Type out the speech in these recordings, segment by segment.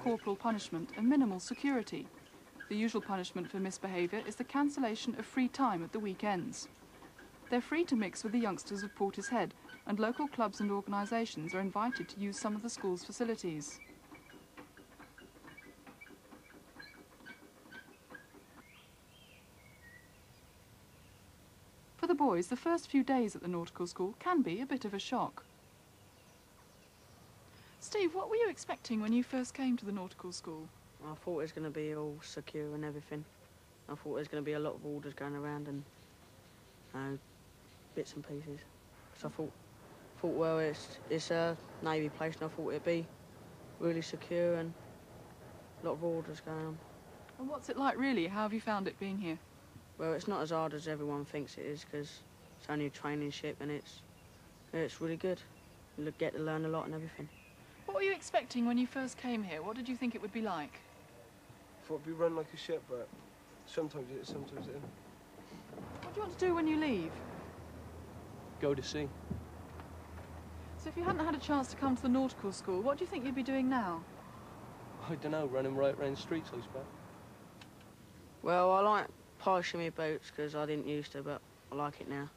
corporal punishment and minimal security. The usual punishment for misbehaviour is the cancellation of free time at the weekends. They're free to mix with the youngsters of Portishead, and local clubs and organisations are invited to use some of the school's facilities. For the boys, the first few days at the nautical school can be a bit of a shock. Steve, what were you expecting when you first came to the nautical school? I thought it was going to be all secure and everything. I thought there was going to be a lot of orders going around and bits and pieces. So I thought well, it's a Navy place, and I thought it'd be really secure and a lot of orders going on. And what's it like, really? How have you found it being here? Well, it's not as hard as everyone thinks it is, because it's only a training ship, and it's really good. You get to learn a lot and everything. What were you expecting when you first came here? What did you think it would be like? I thought it'd be run like a ship, but sometimes it is, sometimes it isn't. What do you want to do when you leave? Go to sea. So if you hadn't had a chance to come to the nautical school, what do you think you'd be doing now? I don't know, running right around the streets, I suppose. Well, I like polishing my boots, because I didn't used to, but I like it now.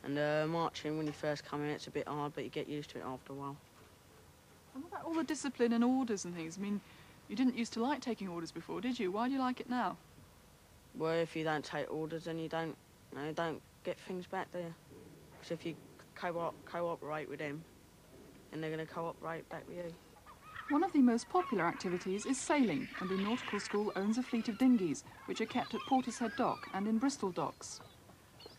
And marching, when you first come in, it's a bit hard, but you get used to it after a while. And what about all the discipline and orders and things? I mean, you didn't used to like taking orders before, did you? Why do you like it now? Well, if you don't take orders, then you don't get things back, do you? Because if you cooperate with them, then they're going to cooperate back with you. One of the most popular activities is sailing, and the nautical school owns a fleet of dinghies, which are kept at Portishead Dock and in Bristol Docks.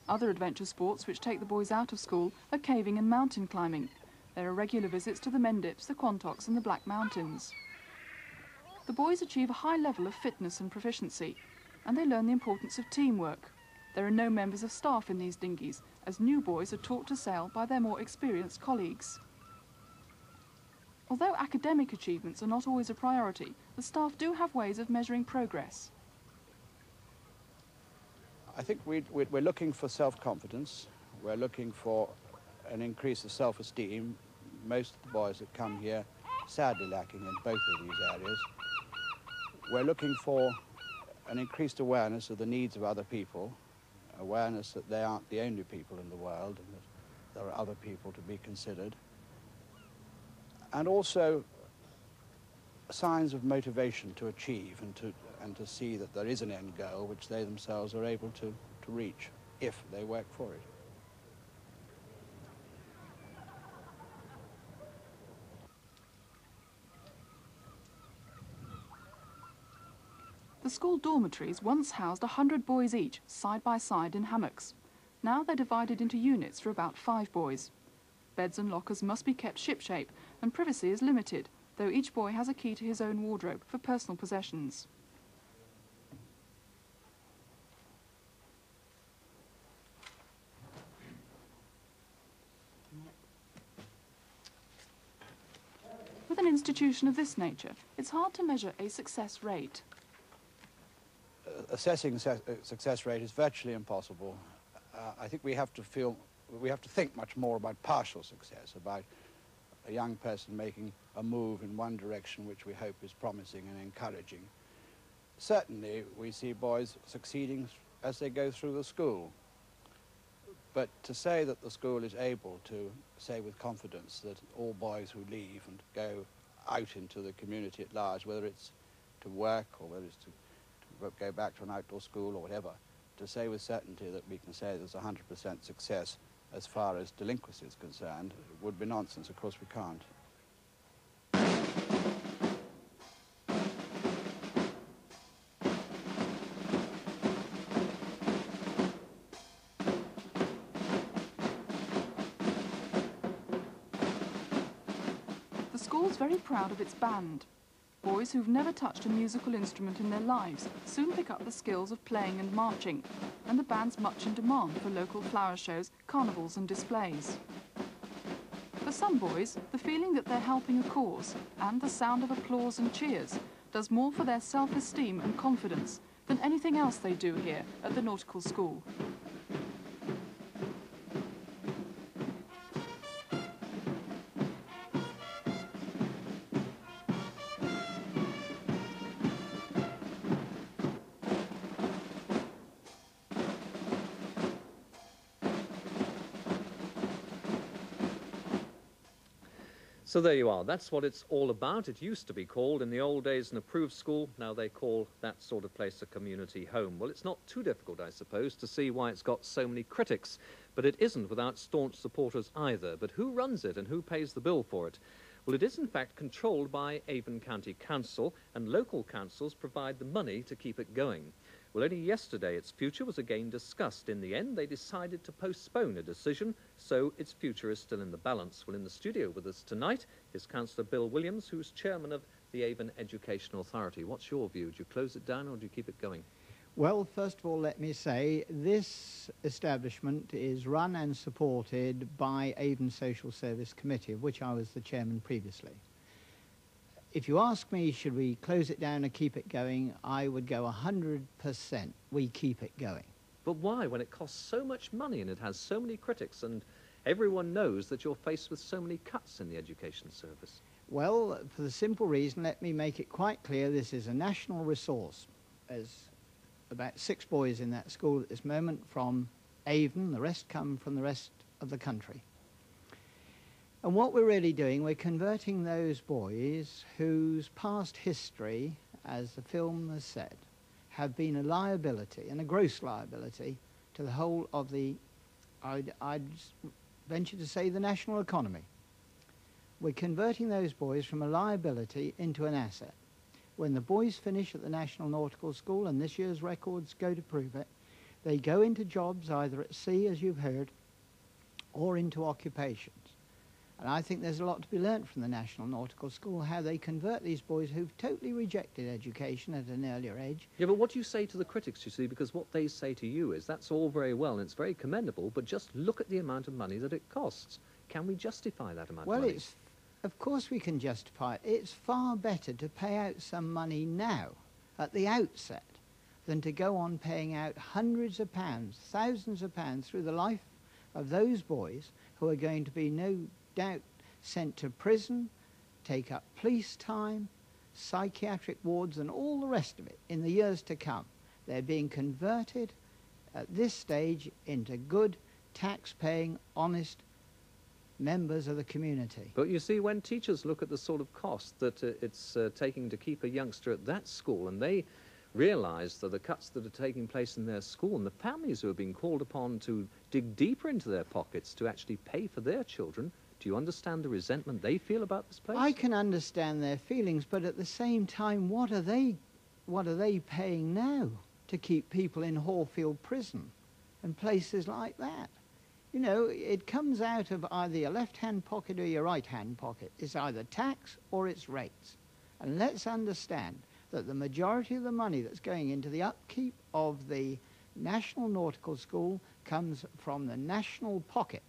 Other adventure sports which take the boys out of school are caving and mountain climbing. There are regular visits to the Mendips, the Quantocks and the Black Mountains. The boys achieve a high level of fitness and proficiency, and they learn the importance of teamwork. There are no members of staff in these dinghies, as new boys are taught to sail by their more experienced colleagues. Although academic achievements are not always a priority, the staff do have ways of measuring progress. I think we're looking for self-confidence. We're looking for an increase of self-esteem. Most of the boys that come here sadly lacking in both of these areas. We're looking for an increased awareness of the needs of other people, awareness that they aren't the only people in the world and that there are other people to be considered. And also signs of motivation to achieve and to see that there is an end goal which they themselves are able to reach if they work for it. The school dormitories once housed 100 boys each, side by side in hammocks. Now they're divided into units for about 5 boys. Beds and lockers must be kept shipshape, and privacy is limited, though each boy has a key to his own wardrobe for personal possessions. With an institution of this nature, it's hard to measure a success rate. Assessing success rate is virtually impossible. I think we have to think much more about partial success, about a young person making a move in one direction which we hope is promising and encouraging. Certainly we see boys succeeding as they go through the school, but to say that the school is able to say with confidence that all boys who leave and go out into the community at large, whether it's to work or whether it's to go back to an outdoor school or whatever, to say with certainty that we can say there's 100% success as far as delinquency is concerned would be nonsense. Of course we can't. The school's very proud of its band. Boys who've never touched a musical instrument in their lives soon pick up the skills of playing and marching, and the band's much in demand for local flower shows, carnivals and displays. For some boys, the feeling that they're helping a cause and the sound of applause and cheers does more for their self-esteem and confidence than anything else they do here at the nautical school. So there you are. That's what it's all about. It used to be called in the old days an approved school. Now they call that sort of place a community home. Well, it's not too difficult, I suppose, to see why it's got so many critics. But it isn't without staunch supporters either. But who runs it and who pays the bill for it? Well, it is in fact controlled by Avon County Council, and local councils provide the money to keep it going. Well, only yesterday its future was again discussed. In the end, they decided to postpone a decision, so its future is still in the balance. Well, in the studio with us tonight is Councillor Bill Williams, who's chairman of the Avon Education Authority. What's your view? Do you close it down or do you keep it going? Well, first of all, let me say this establishment is run and supported by Avon Social Service Committee, of which I was the chairman previously. If you ask me, should we close it down and keep it going, I would go 100% we keep it going. But why, when it costs so much money and it has so many critics and everyone knows that you're faced with so many cuts in the education service? Well, for the simple reason, let me make it quite clear, this is a national resource. There's about 6 boys in that school at this moment from Avon, the rest come from the rest of the country. And what we're really doing, we're converting those boys whose past history, as the film has said, have been a liability, and a gross liability, to the whole of the, I'd venture to say, the national economy. We're converting those boys from a liability into an asset. When the boys finish at the National Nautical School, and this year's records go to prove it, they go into jobs either at sea, as you've heard, or into occupations. And I think there's a lot to be learnt from the National Nautical School, how they convert these boys who've totally rejected education at an earlier age. Yeah, but what do you say to the critics, you see? Because what they say to you is that's all very well and it's very commendable, but just look at the amount of money that it costs. Can we justify that amount of money? Well, of course we can justify it. It's far better to pay out some money now, at the outset, than to go on paying out hundreds of pounds, thousands of pounds through the life of those boys who are going to be no doubt sent to prison, take up police time, psychiatric wards and all the rest of it in the years to come. They're being converted at this stage into good, tax-paying, honest members of the community. But you see, when teachers look at the sort of cost that it's taking to keep a youngster at that school, and they realise that the cuts that are taking place in their school and the families who are being called upon to dig deeper into their pockets to actually pay for their children, do you understand the resentment they feel about this place? I can understand their feelings, but at the same time, what are they paying now to keep people in Hallfield Prison and places like that? You know, it comes out of either your left-hand pocket or your right-hand pocket. It's either tax or it's rates. And let's understand that the majority of the money that's going into the upkeep of the National Nautical School comes from the national pocket.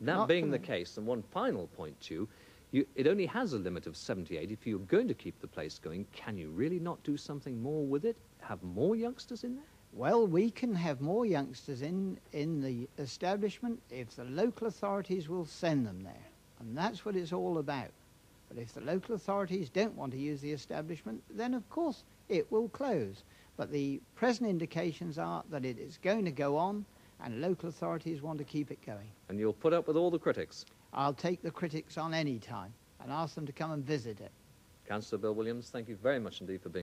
That being the case, and one final point to you, it only has a limit of 78. If you're going to keep the place going, can you really not do something more with it? Have more youngsters in there? Well, we can have more youngsters in the establishment if the local authorities will send them there. And that's what it's all about. But if the local authorities don't want to use the establishment, then of course it will close. But the present indications are that it is going to go on, and local authorities want to keep it going. And you'll put up with all the critics? I'll take the critics on any time and ask them to come and visit it. Councillor Bill Williams, thank you very much indeed for being